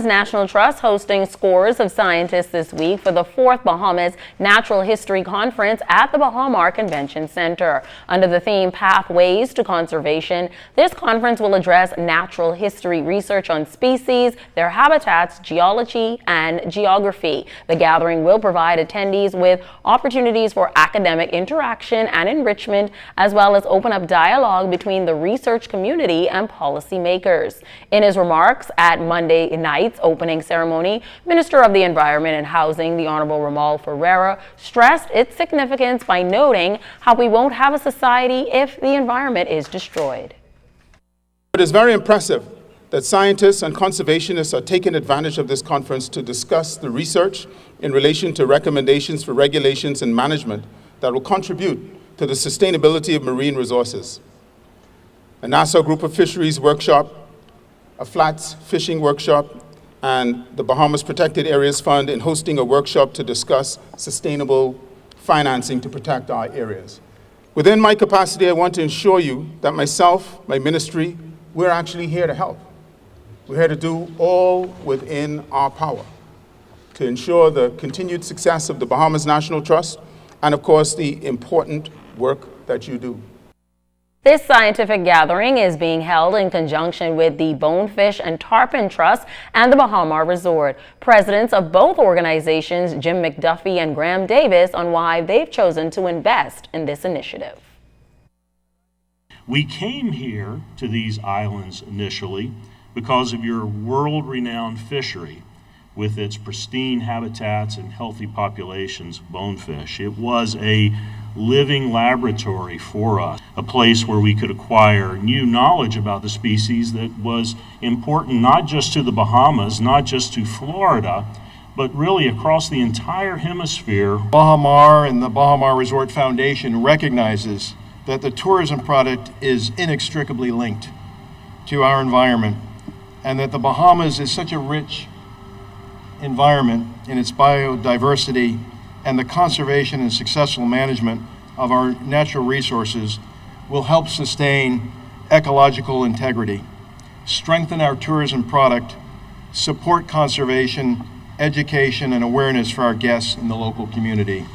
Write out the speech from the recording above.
National Trust hosting scores of scientists this week for the 4th Bahamas Natural History Conference at the Bahamas Convention Center. Under the theme Pathways to Conservation, this conference will address natural history research on species, their habitats, geology, and geography. The gathering will provide attendees with opportunities for academic interaction and enrichment, as well as open up dialogue between the research community and policymakers. In his remarks at Monday night's opening ceremony, Minister of the Environment and Housing, the Honorable Ramal Ferreira, stressed its significance by noting how we won't have a society if the environment is destroyed. It is very impressive that scientists and conservationists are taking advantage of this conference to discuss the research in relation to recommendations for regulations and management that will contribute to the sustainability of marine resources. A NASA Group of Fisheries workshop, a flats fishing workshop, and the Bahamas Protected Areas Fund in hosting a workshop to discuss sustainable financing to protect our areas. Within my capacity, I want to ensure you that myself, my ministry, we're actually here to help. We're here to do all within our power to ensure the continued success of the Bahamas National Trust and, of course, the important work that you do. This scientific gathering is being held in conjunction with the Bonefish and Tarpon Trust and the Bahamas Resort. Presidents of both organizations, Jim McDuffie and Graham Davis, on why they've chosen to invest in this initiative. We came here to these islands initially because of your world-renowned fishery with its pristine habitats and healthy populations of bonefish. It was a living laboratory for us, a place where we could acquire new knowledge about the species that was important not just to the Bahamas, not just to Florida, but really across the entire hemisphere. Bahamas and the Bahamas Resort Foundation recognizes that the tourism product is inextricably linked to our environment, and that the Bahamas is such a rich environment in its biodiversity, and the conservation and successful management of our natural resources will help sustain ecological integrity, strengthen our tourism product, support conservation, education, and awareness for our guests in the local community.